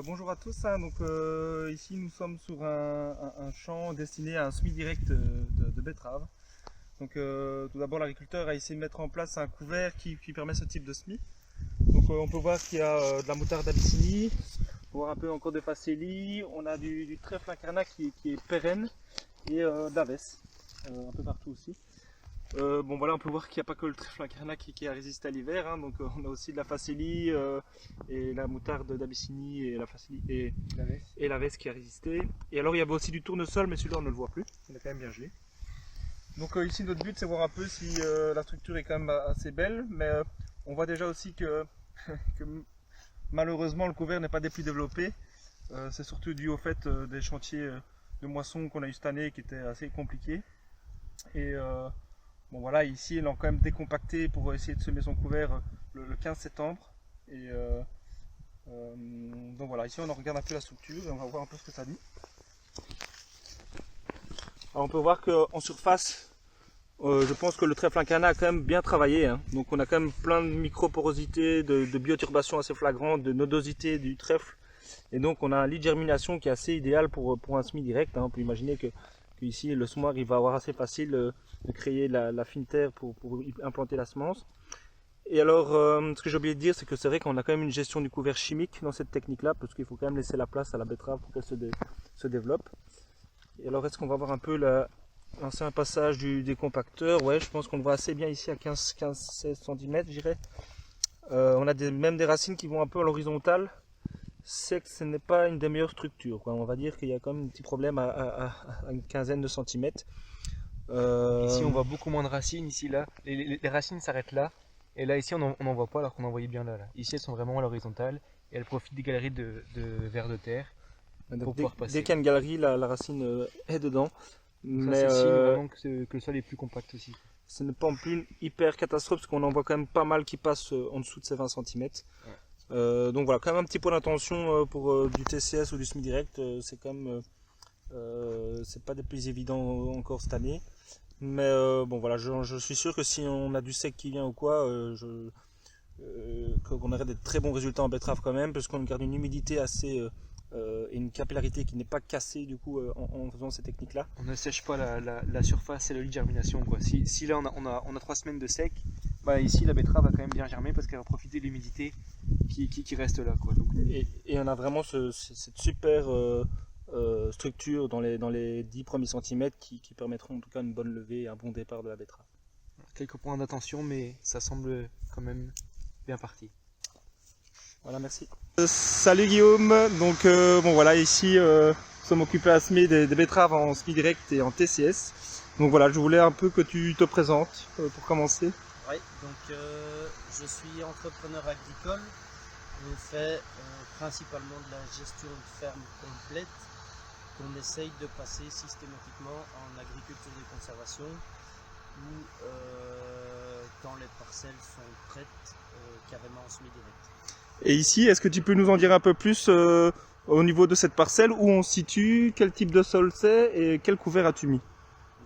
Bonjour à tous, ici nous sommes sur un champ destiné à un semis direct de betteraves. Tout d'abord l'agriculteur a essayé de mettre en place un couvert qui permet ce type de semis. On peut voir qu'il y a de la moutarde d'Abyssinie, on peut voir un peu encore de facélie, on a du trèfle incarnat qui est pérenne et d'Aves un peu partout aussi. On peut voir qu'il n'y a pas que le trèfle incarnat qui a résisté à l'hiver, hein, on a aussi de la facélie et la moutarde d'Abyssinie et la facélie et la veste qui a résisté. Et alors il y avait aussi du tournesol, mais celui-là on ne le voit plus, il est quand même bien gelé. Ici notre but c'est voir un peu si la structure est quand même assez belle, mais on voit déjà aussi que, que malheureusement le couvert n'est pas des plus développés. C'est surtout dû au fait des chantiers de moisson qu'on a eu cette année qui étaient assez compliqués. Ici il a quand même décompacté pour essayer de semer son couvert le 15 septembre. Ici on en regarde un peu la structure et on va voir un peu ce que ça dit. Alors on peut voir qu'en surface, je pense que le trèfle incarnat a quand même bien travaillé, hein. Donc on a quand même plein de microporosité, de bioturbation assez flagrante, de nodosité du trèfle. Et donc on a un lit de germination qui est assez idéal pour un semis direct, hein. On peut imaginer que ici le semoir il va avoir assez facile de créer la fine terre pour implanter la semence. Et alors ce que j'ai oublié de dire, c'est que c'est vrai qu'on a quand même une gestion du couvert chimique dans cette technique là, parce qu'il faut quand même laisser la place à la betterave pour qu'elle se développe. Et alors est-ce qu'on va voir un peu l'ancien passage du décompacteur? Ouais, je pense qu'on le voit assez bien ici à 15-16 cm, je dirais. On a même des racines qui vont un peu à l'horizontale. C'est que ce n'est pas une des meilleures structures, quoi. On va dire qu'il y a quand même un petit problème à une quinzaine de centimètres. Ici on voit beaucoup moins de racines, ici là, les racines s'arrêtent là, et là ici on n'en voit pas alors qu'on en voyait bien là. Ici elles sont vraiment à l'horizontale, et elles profitent des galeries de vers de terre pour pouvoir passer. Dès qu'il y a une galerie, la racine est dedans. Mais c'est signe vraiment que le sol est plus compact aussi. Ce n'est pas non plus une hyper catastrophe, parce qu'on en voit quand même pas mal qui passent en dessous de ces 20 cm. Ouais. Donc voilà, quand même un petit point d'attention pour du TCS ou du semi direct, c'est quand même c'est pas des plus évidents encore cette année. Mais je suis sûr que si on a du sec qui vient ou quoi, qu'on aurait des très bons résultats en betterave quand même, parce qu'on garde une humidité assez et une capillarité qui n'est pas cassée du coup en faisant ces techniques là. On ne sèche pas la surface et le lit de germination, quoi. Si là on a 3 semaines de sec, bah ici la betterave va quand même bien germer parce qu'elle va profiter de l'humidité qui reste là, quoi. Donc, et on a vraiment cette super structure dans les 10 premiers centimètres qui permettront en tout cas une bonne levée et un bon départ de la betterave. Quelques points d'attention, mais ça semble quand même bien parti. Voilà, merci. Salut Guillaume, ici nous sommes occupés à semer des betteraves en semi direct et en TCS. Donc voilà, je voulais un peu que tu te présentes pour commencer. Oui, donc je suis entrepreneur agricole. On fait principalement de la gestion de ferme complète qu'on essaye de passer systématiquement en agriculture de conservation où quand les parcelles sont prêtes, carrément en semi direct. Et ici, est-ce que tu peux nous en dire un peu plus au niveau de cette parcelle, où on se situe, quel type de sol c'est et quel couvert as-tu mis?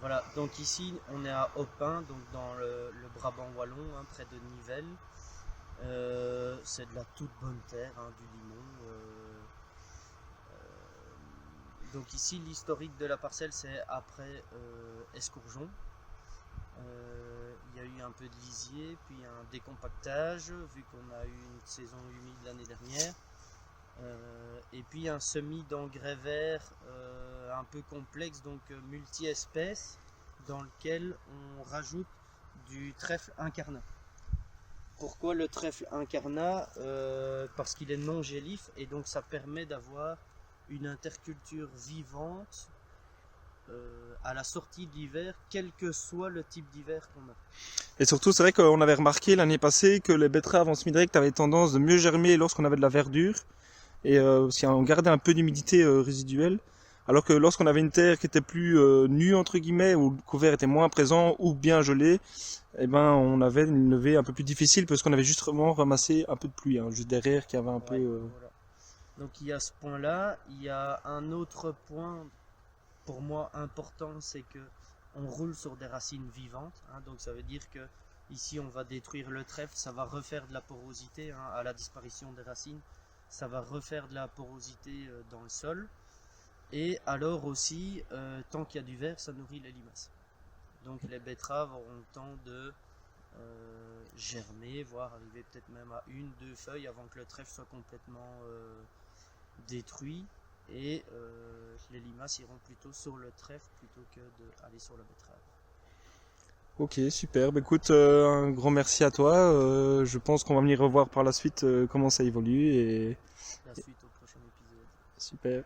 Voilà, donc ici on est à Opin, donc dans le Brabant wallon, hein, près de Nivelles. C'est de la toute bonne terre, hein, du limon. Donc ici l'historique de la parcelle c'est après escourgeon. Il y a eu un peu de lisier, puis un décompactage, vu qu'on a eu une saison humide l'année dernière. Et puis un semis d'engrais vert un peu complexe, donc multi-espèces, dans lequel on rajoute du trèfle incarnat. Pourquoi le trèfle incarnat? Parce qu'il est non gélif et donc ça permet d'avoir une interculture vivante à la sortie de l'hiver, quel que soit le type d'hiver qu'on a. Et surtout, c'est vrai qu'on avait remarqué l'année passée que les betteraves en semi-direct avaient tendance de mieux germer lorsqu'on avait de la verdure, et parce qu'on gardait un peu d'humidité résiduelle, alors que lorsqu'on avait une terre qui était plus nue entre guillemets, où le couvert était moins présent ou bien gelé, on avait une levée un peu plus difficile parce qu'on avait justement ramassé un peu de pluie, hein, juste derrière qui avait un peu. Voilà. Donc il y a ce point-là. Il y a un autre point pour moi important, c'est que on roule sur des racines vivantes, hein, donc ça veut dire que ici on va détruire le trèfle, ça va refaire de la porosité, hein, à la disparition des racines. ça va refaire de la porosité dans le sol. Et alors aussi, tant qu'il y a du verre, ça nourrit les limaces. Donc les betteraves auront le temps de germer, voire arriver peut-être même à 1-2 feuilles avant que le trèfle soit complètement détruit. Et les limaces iront plutôt sur le trèfle plutôt que d'aller sur la betterave. Ok, super. Bah, écoute, un grand merci à toi. Je pense qu'on va venir revoir par la suite comment ça évolue. Et La suite au prochain épisode. super.